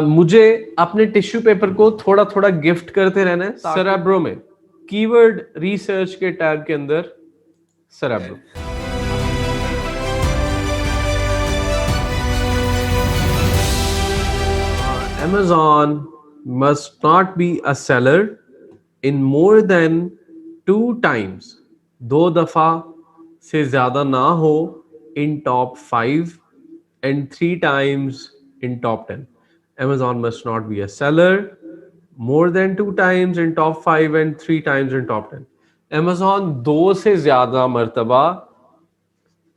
मुझे अपने tissue paper को थोड़ा थोड़ा गिफ्ट करते रहना है सेरेब्रो में। कीवर्ड रिसर्च के टैग के अंदर cerebro. Amazon must not be a seller in more than 2 times, 2 दफा से ज्यादा ना हो in top 5 and 3 times in top 10. Amazon must not be a seller more than 2 times in top 5 and 3 times in top 10. Amazon 2 से ज्यादा मर्तबा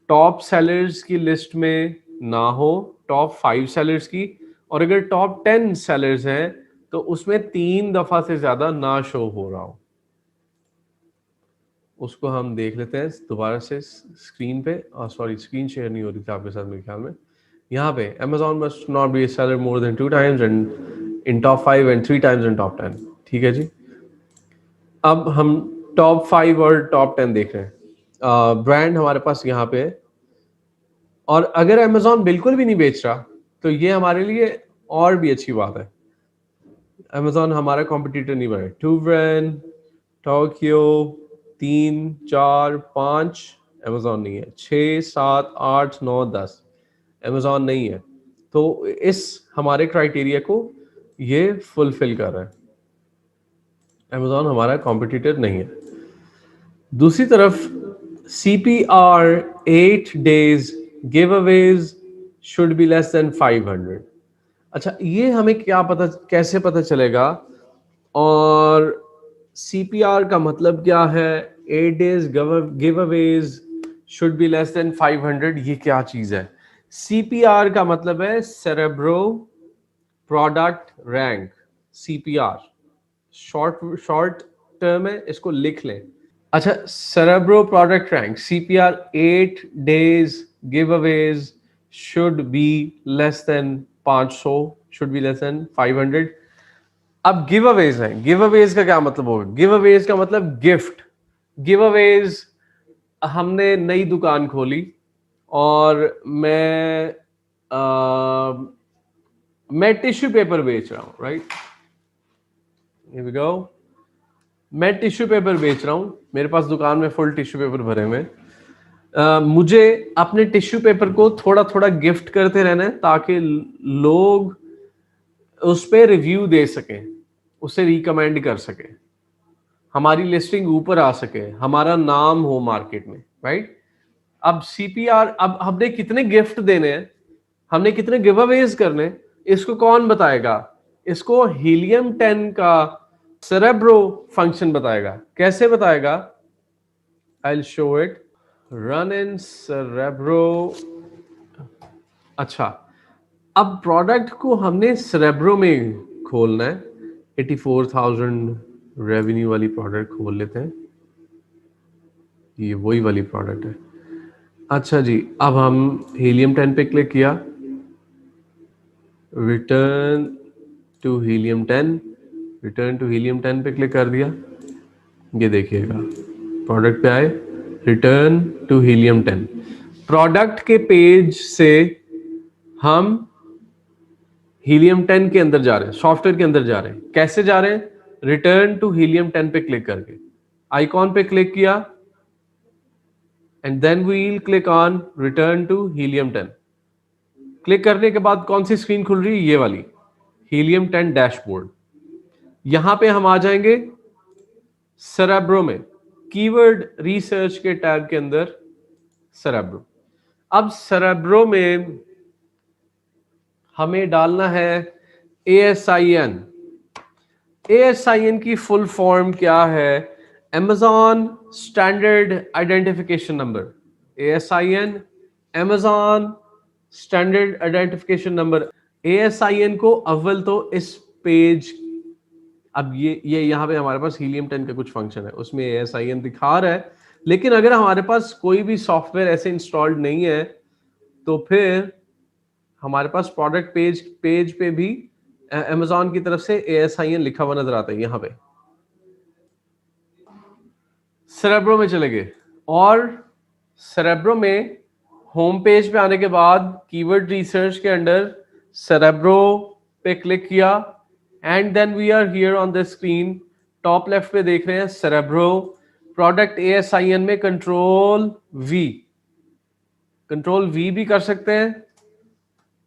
top sellers की list में ना हो, टॉप 5 सेलर्स की, और अगर टॉप 10 सेलर्स हैं तो उसमें 3 दफा से ज्यादा ना शो हो रहा हो। उसको हम देख लेते हैं दोबारा से स्क्रीन पे। सॉरी, स्क्रीन शेयर नहीं हो रही थी आपके साथ मेरे ख्याल में। यहाँ पे Amazon must not be a seller more than 2 times and in top 5 and 3 times in top 10। ठीक है जी। अब हम टॉप 5 और टॉप 10 देख रहे हैं। ब्रांड हमारे पास यहाँ पे है, और अगर Amazon बिल्कुल भी नहीं बेच रहा तो ये हमारे लिए और भी अच्छी बात है। Amazon हमारा कॉम्पिटिटर नहीं बने। टू ब्रांड, टोक्यो, 3, 4, 5 Amazon नहीं है। 6, 7, 8, 9, 10 Amazon नहीं है। तो इस हमारे क्राइटेरिया को ये फुलफिल कर रहा है। Amazon हमारा कॉम्पिटिटर नहीं है। दूसरी तरफ CPR 8 days giveaways should be less than 500। अच्छा, ये हमें क्या पता, कैसे पता चलेगा? और CPR का मतलब क्या है? 8 days giveaways should be less than 500, ये क्या चीज है? CPR का मतलब है cerebro product rank. CPR short term है, इसको लिख लें। अच्छा, cerebro product rank CPR 8 days giveaways should be less than 500, should be less than 500। अब गिव अवेज है। गिव अवेज का क्या मतलब होगा? गिव अवेज का मतलब गिफ्ट। गिव अवेज, हमने नई दुकान खोली और मैं टिश्यू पेपर बेच रहा हूं, राइट? Here we go. मैं टिश्यू पेपर बेच रहा हूं, मेरे पास दुकान में फुल टिश्यू पेपर भरे हुए हैं। मुझे अपने टिश्यू पेपर को थोड़ा थोड़ा गिफ्ट करते रहना है ताकि लोग उस पर रिव्यू दे सकें, उसे रिकमेंड कर सके, हमारी लिस्टिंग ऊपर आ सके, हमारा नाम हो मार्केट में, राइट? अब CPR, अब हमने कितने गिफ्ट देने हैं, हमने कितने गिव अवेज करने, इसको कौन बताएगा? इसको हीलियम 10 का सेरेब्रो फंक्शन बताएगा। कैसे बताएगा? I will show it. Run in cerebro. अच्छा, अब प्रोडक्ट को हमने सेरेब्रो में खोलना है। 84,000 रेवेन्यू वाली प्रोडक्ट खोल लेते हैं। ये वही वाली प्रोडक्ट है। अच्छा जी, अब हम हीलियम 10 पे क्लिक किया, return to helium 10, return to helium 10 पे क्लिक कर दिया। ये देखिएगा, प्रोडक्ट पे आए, रिटर्न टू हीलियम 10। प्रोडक्ट के पेज से हम हीलियम 10 के अंदर जा रहे हैं, सॉफ्टवेयर के अंदर जा रहे हैं। कैसे जा रहे हैं? रिटर्न टू हीलियम 10 पे क्लिक करके, आइकॉन पे क्लिक किया, and then we will click on return to helium 10। Click करने के बाद कौन सी स्क्रीन खुल रही है? ये वाली, हीलियम 10 डैशबोर्ड। यहां पे हम आ जाएंगे सेरेब्रो में, कीवर्ड रिसर्च के टैग के अंदर सेरेब्रो। अब सेरेब्रो में हमें डालना है ASIN। ASIN की फुल फॉर्म क्या है? Amazon standard identification number. ASIN, Amazon standard identification number. ASIN को अव्वल तो इस पेज, अब ये यहाँ पे हमारे पास हीलियम 10 का कुछ फंक्शन है, उसमें ASIN दिखा रहा है, लेकिन अगर हमारे पास कोई भी सॉफ्टवेयर ऐसे इंस्टॉल्ड नहीं है तो फिर हमारे पास प्रोडक्ट पेज पे भी Amazon की तरफ से ASIN लिखा हुआ नजर आता है। यहाँ पे सेरेब्रो में चले गए, और सेरेब्रो में होम पेज पे आने के बाद कीवर्ड रिसर्च के अंडर सेरेब्रो पे क्लिक किया and then we are here on the screen. Top left पे देख रहे हैं सेरेब्रो प्रोडक्ट ASIN में कंट्रोल वी भी कर सकते हैं,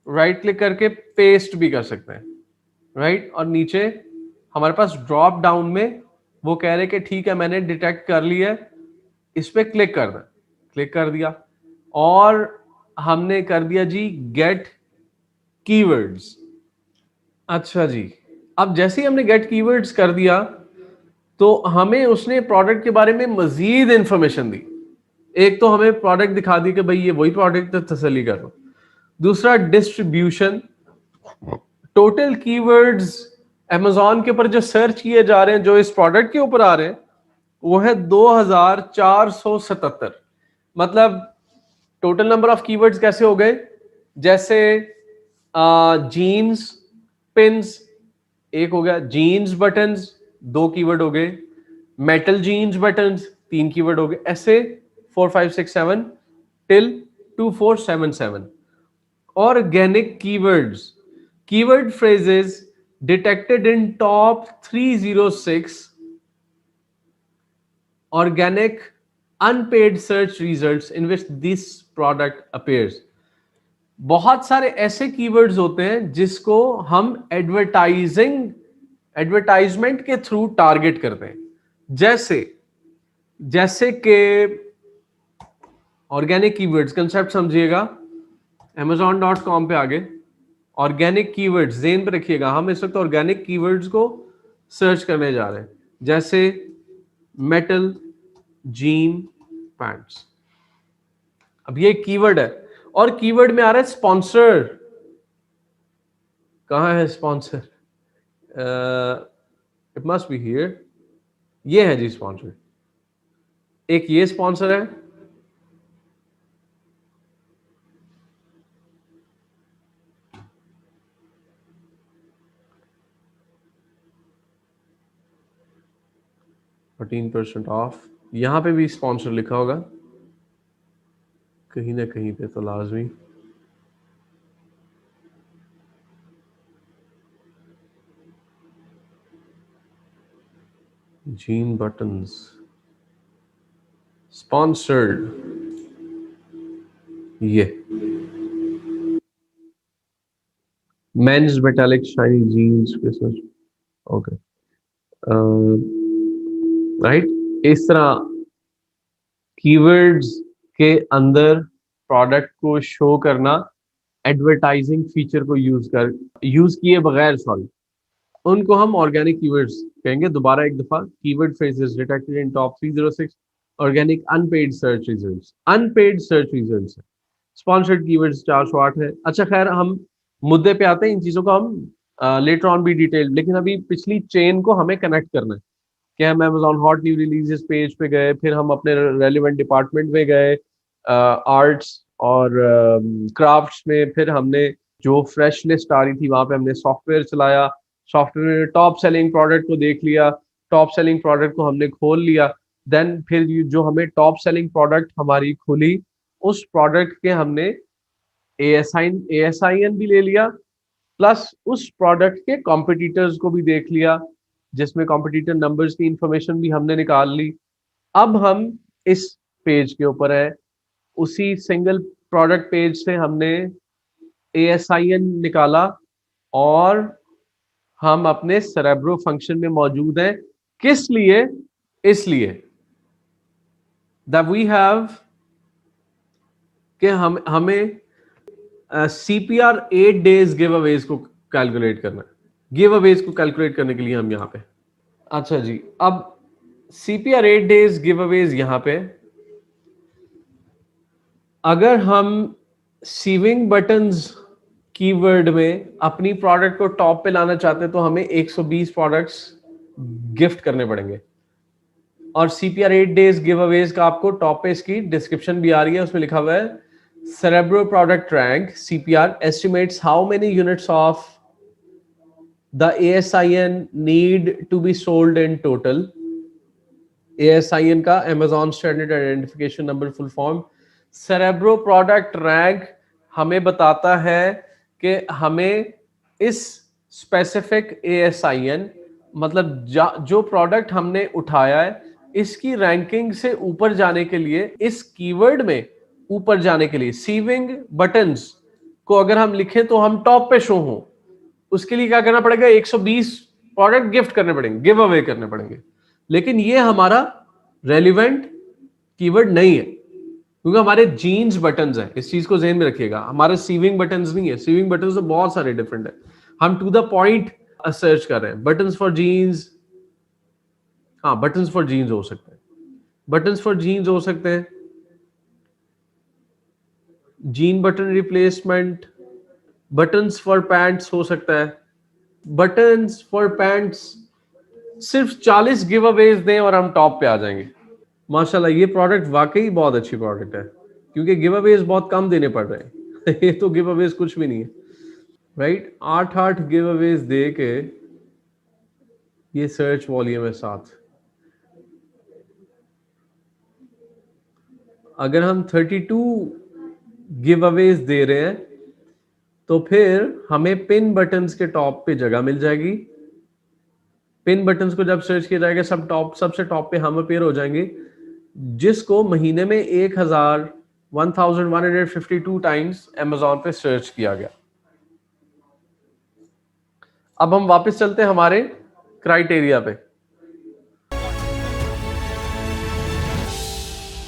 राइट क्लिक करके पेस्ट भी कर सकते हैं, राइट. और नीचे हमारे पास ड्रॉप डाउन में वो कह रहे कि ठीक है मैंने डिटेक्ट कर लिया है, इस पे क्लिक कर दें. क्लिक कर दिया और हमने कर दिया जी गेट कीवर्ड्स. अच्छा जी, अब जैसे ही हमने गेट कीवर्ड्स कर दिया तो हमें उसने प्रोडक्ट के बारे में मजीद इंफॉर्मेशन दी. एक तो हमें प्रोडक्ट दिखा दी कि भाई ये वही प्रोडक्ट है, तसल्ली कर लो. दूसरा डिस्ट्रीब्यूशन, टोटल कीवर्ड्स अमेजोन के ऊपर जो सर्च किए जा रहे हैं जो इस प्रोडक्ट के ऊपर आ रहे हैं वो है 2477. मतलब टोटल नंबर ऑफ कीवर्ड्स कैसे हो गए, जैसे जीन्स पिन्स एक हो गया, जीन्स बटन्स 2 कीवर्ड हो गए, मेटल जीन्स बटन्स 3 कीवर्ड हो गए, ऐसे 4 5 6 7 till 2477. Organic keywords, keyword phrases detected in top 306 organic unpaid search results in which this product appears. बहुत सारे ऐसे कीवर्ड्स होते हैं जिसको हम एडवर्टाइजमेंट के थ्रू टारगेट करते हैं. जैसे जैसे कि ऑर्गेनिक कीवर्ड्स कंसेप्ट समझिएगा. amazon.com पे आगे ऑर्गेनिक कीवर्ड्स जेन पे रखिएगा. हम इस वक्त ऑर्गेनिक कीवर्ड्स को सर्च करने जा रहे हैं, जैसे मेटल जीन पैंट्स. अब ये कीवर्ड है और कीवर्ड में आ रहा है स्पॉन्सर. कहां है sponsor? It must be here. ये है जी स्पॉन्सर. एक ये स्पॉन्सर है, %14 ऑफ. यहां पे भी स्पॉन्सर लिखा होगा कहीं ना कहीं पे तो लाजमी. जीन बटन्स स्पॉन्सर्ड, ये men's metallic shiny jeans business. Okay, right. इस तरह कीवर्ड्स के अंदर प्रोडक्ट को शो करना एडवर्टाइजिंग फीचर को यूज किए बगैर, सॉरी, उनको हम ऑर्गेनिक कीवर्ड्स कहेंगे. दोबारा एक दफा, keyword phrases detected in top 306 organic unpaid search results. Unpaid search results, sponsored keywords 408 है. अच्छा खैर, हम मुद्दे पे आते हैं. इन चीजों को हम लेटर ऑन भी डिटेल, लेकिन अभी पिछली चेन को हमें कनेक्ट करना है कि हम Amazon hot new releases page पे गए, फिर हम अपने रेलिवेंट डिपार्टमेंट में गए, आर्ट्स और क्राफ्ट्स में, फिर हमने जो फ्रेश लिस्ट आ रही थी वहां पे हमने सॉफ्टवेयर चलाया, सॉफ्टवेयर में टॉप सेलिंग प्रोडक्ट को देख लिया, टॉप सेलिंग प्रोडक्ट को हमने खोल लिया. देन फिर जो हमें टॉप सेलिंग प्रोडक्ट हमारी खुली, उस प्रोडक्ट के हमने ASIN भी ले लिया, प्लस उस प्रोडक्ट के कॉम्पिटिटर्स को भी देख लिया, जिसमें कॉम्पिटिटर नंबर्स की इंफॉर्मेशन भी हमने निकाल ली. अब हम इस पेज के ऊपर है, उसी सिंगल प्रोडक्ट पेज से हमने ASIN निकाला और हम अपने सेरेब्रो फंक्शन में मौजूद हैं. किस लिए? इसलिए दैट वी हैव कि हमें CPR 8 days गिव अवेज को कैलकुलेट करना है. गिव अवेज को कैलकुलेट करने के लिए हम यहाँ पे, अच्छा जी, अब CPR 8 days गिव अवेज यहाँ पे, अगर हम सीविंग बटन्स कीवर्ड में अपनी प्रोडक्ट को टॉप पे लाना चाहते हैं तो हमें 120 प्रोडक्ट्स गिफ्ट करने पड़ेंगे. और CPR 8 days गिव अवेज का आपको टॉप पे इसकी डिस्क्रिप्शन भी आ रही है, उसमें लिखा हुआ है Cerebro product rank CPR estimates how many units of the ASIN need to be sold in total. ASIN का Amazon Standard Identification Number full form. Cerebro product rank हमें बताता है कि हमें इस स्पेसिफिक ASIN, मतलब जो प्रोडक्ट हमने उठाया है इसकी रैंकिंग से ऊपर जाने के लिए, इस कीवर्ड में ऊपर जाने के लिए सीविंग बटन्स को अगर हम लिखें तो हम टॉप पे शो हो, उसके लिए क्या करना पड़ेगा, 120 प्रोडक्ट गिफ्ट करने पड़ेंगे, गिव अवे करने पड़ेंगे। लेकिन ये हमारा रेलिवेंट कीवर्ड नहीं है, क्योंकि हमारे जीन्स बटन्स है। इस चीज को ध्यान में रखिएगा, हमारे सीविंग बटन्स नहीं है। सीविंग बटन्स तो बहुत सारे डिफरेंट है, हम टू द पॉइंट सर्च कर रहे हैं। बटन्स फॉर जीन्स, हाँ बटन्स फॉर जीन्स हो सकते हैं, बटन्स फॉर जीन्स हो सकते हैं, gene button replacement, buttons for pants हो सकता है। बटन्स फॉर पैंट्स सिर्फ 40 गिव अवेज दें और हम टॉप पे आ जाएंगे। माशाल्लाह ये प्रोडक्ट वाकई बहुत अच्छी प्रोडक्ट है, क्योंकि गिव अवेज बहुत कम देने पड़ रहे हैं ये तो गिव अवेज कुछ भी नहीं है, राइट। 8 गिव अवेज दे के ये सर्च वॉल्यूम है 7। अगर हम 32 गिव अवेज दे रहे हैं तो फिर हमें पिन बटन्स के टॉप पे जगह मिल जाएगी। पिन बटन्स को जब सर्च किया जाएगा सबसे टॉप पे हम अपेयर हो जाएंगे, जिसको महीने में 1152 टाइम्स अमेजोन पे सर्च किया गया। अब हम वापस चलते हैं हमारे क्राइटेरिया पे।